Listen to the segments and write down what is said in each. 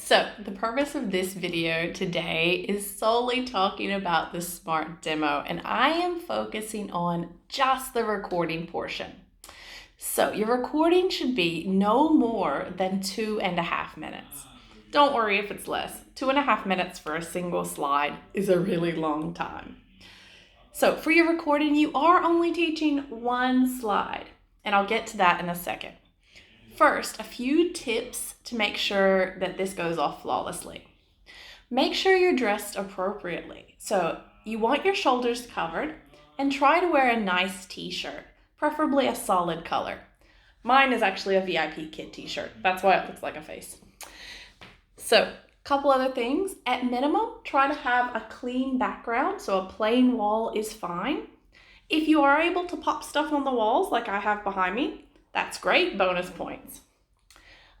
So the purpose of this video today is solely talking about the Smart Demo, and I am focusing on just the recording portion. So your recording should be no more than 2.5 minutes. Don't worry if it's less. 2.5 minutes for a single slide is a really long time. So for your recording, you are only teaching one slide, and I'll get to that in a second. First, a few tips to make sure that this goes off flawlessly. Make sure you're dressed appropriately. So you want your shoulders covered and try to wear a nice t-shirt, preferably a solid color. Mine is actually a VIPKID t-shirt. That's why it looks like a face. So a couple other things. At minimum, try to have a clean background, so a plain wall is fine. If you are able to pop stuff on the walls like I have behind me, that's great, bonus points.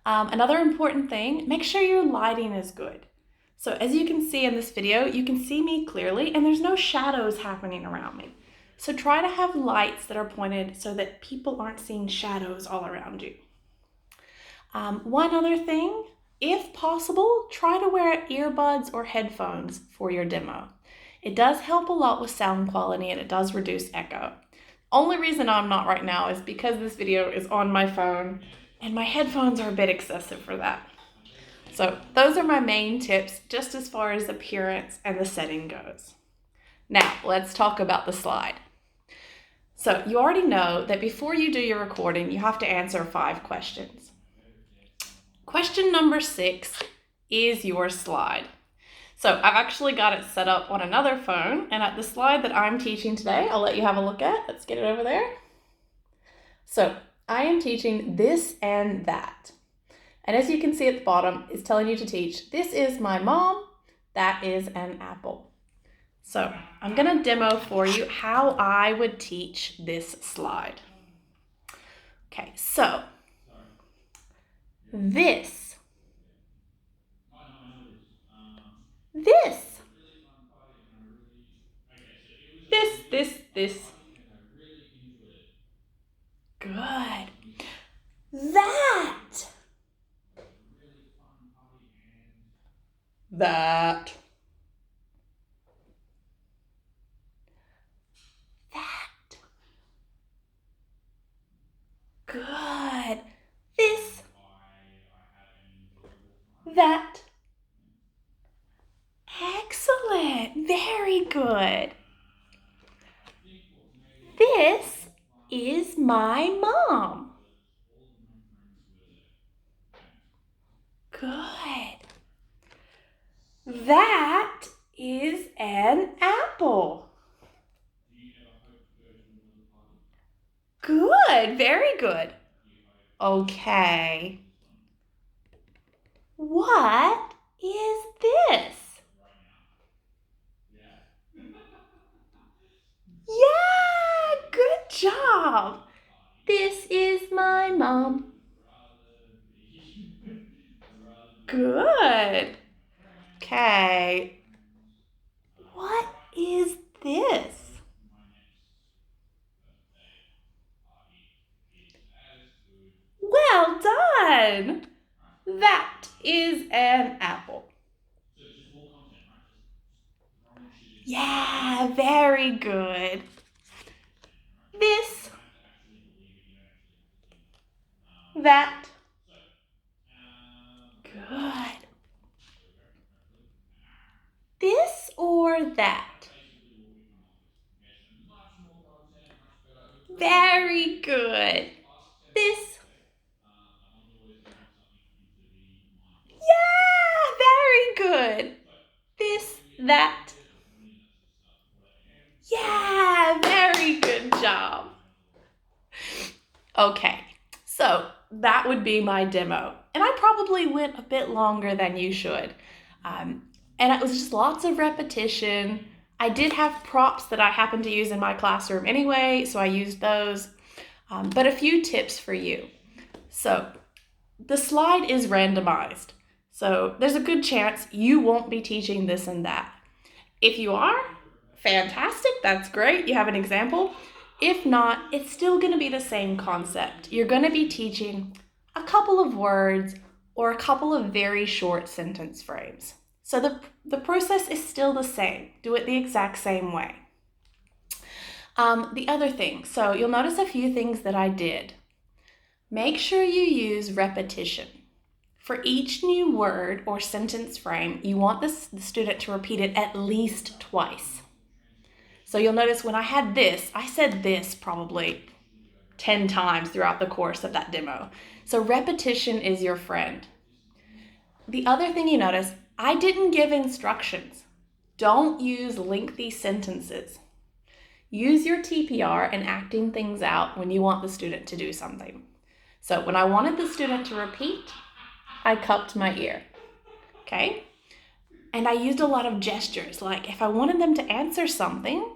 Another important thing, make sure your lighting is good. So as you can see in this video, you can see me clearly and there's no shadows happening around me. So try to have lights that are pointed so that people aren't seeing shadows all around you. One other thing, if possible, try to wear earbuds or headphones for your demo. It does help a lot with sound quality and it does reduce echo. Only reason I'm not right now is because this video is on my phone and my headphones are a bit excessive for that. So those are my main tips just as far as appearance and the setting goes. Now let's talk about the slide. So you already know that before you do your recording, you have to answer 5 questions. Question number 6 is your slide. So I've actually got it set up on another phone, and at the slide that I'm teaching today, I'll let you have a look at. Let's get it over there. So I am teaching this and that. And as you can see at the bottom, it's telling you to teach, this is my mom, that is an apple. So I'm gonna demo for you how I would teach this slide. Okay, so this. This. Good. That. Good. This. That. Excellent. Very good. This is my mom. Good. That is an apple. Good. Very good. Okay. What is this? Yeah, good job. This is my mom. Good. Okay. What is this? Well done. That is an apple. Yeah, very good. This, that. Good. This or that? Very good. This. Yeah, very good. This, that. Yeah, very good job. Okay, so that would be my demo. And I probably went a bit longer than you should. And it was just lots of repetition. I did have props that I happened to use in my classroom anyway, so I used those. But a few tips for you. So the slide is randomized. So there's a good chance you won't be teaching this and that. If you are, fantastic, that's great, you have an example. If not, it's still going to be the same concept. You're going to be teaching a couple of words or a couple of very short sentence frames. So the process is still the same. Do it the exact same way. The other thing, so you'll notice a few things that I did. Make sure you use repetition. For each new word or sentence frame, you want the student to repeat it at least twice. So you'll notice when I had this, I said this probably 10 times throughout the course of that demo. So repetition is your friend. The other thing you notice, I didn't give instructions. Don't use lengthy sentences. Use your TPR and acting things out when you want the student to do something. So when I wanted the student to repeat, I cupped my ear, okay? And I used a lot of gestures, like if I wanted them to answer something,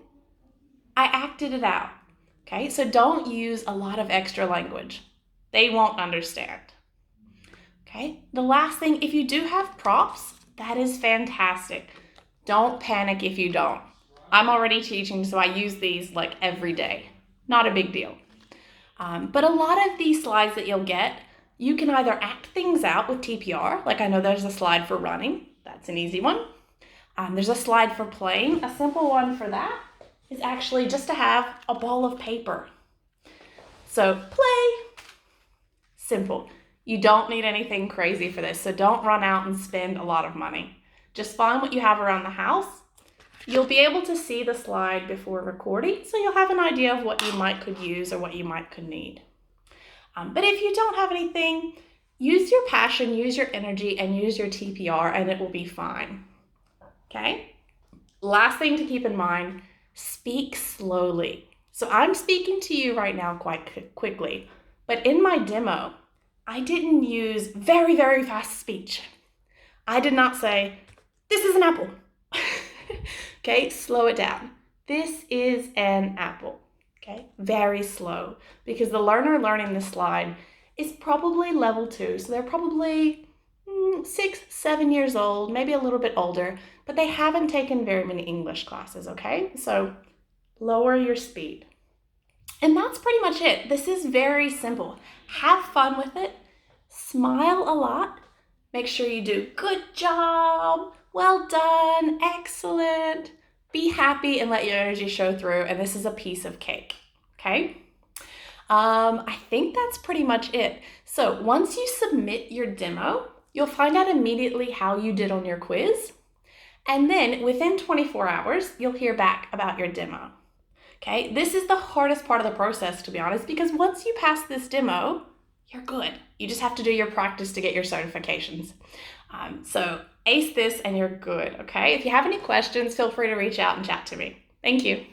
I acted it out, okay? So don't use a lot of extra language. They won't understand, okay? The last thing, if you do have props, that is fantastic. Don't panic if you don't. I'm already teaching, so I use these like every day. Not a big deal. But a lot of these slides that you'll get, you can either act things out with TPR, like I know there's a slide for running. That's an easy one. There's a slide for playing. A simple one for that is actually just to have a ball of paper. So play, simple. You don't need anything crazy for this, so don't run out and spend a lot of money. Just find what you have around the house. You'll be able to see the slide before recording, so you'll have an idea of what you might could use or what you might could need. But if you don't have anything, use your passion, use your energy, and use your TPR, and it will be fine. Okay? Last thing to keep in mind, speak slowly. So I'm speaking to you right now quite quickly, but in my demo, I didn't use very, very fast speech. I did not say, this is an apple. Okay, slow it down. This is an apple. Okay, very slow, because the learner learning this slide is probably level 2. So they're probably 6, 7 years old, maybe a little bit older, but they haven't taken very many English classes, okay? So lower your speed. And that's pretty much it. This is very simple. Have fun with it. Smile a lot. Make sure you do good job, well done, excellent. Be happy and let your energy show through, and this is a piece of cake, okay? I think that's pretty much it. So once you submit your demo, you'll find out immediately how you did on your quiz, and then within 24 hours, you'll hear back about your demo, okay? This is the hardest part of the process, to be honest, because once you pass this demo, you're good. You just have to do your practice to get your certifications. So ace this and you're good, okay? If you have any questions, feel free to reach out and chat to me. Thank you.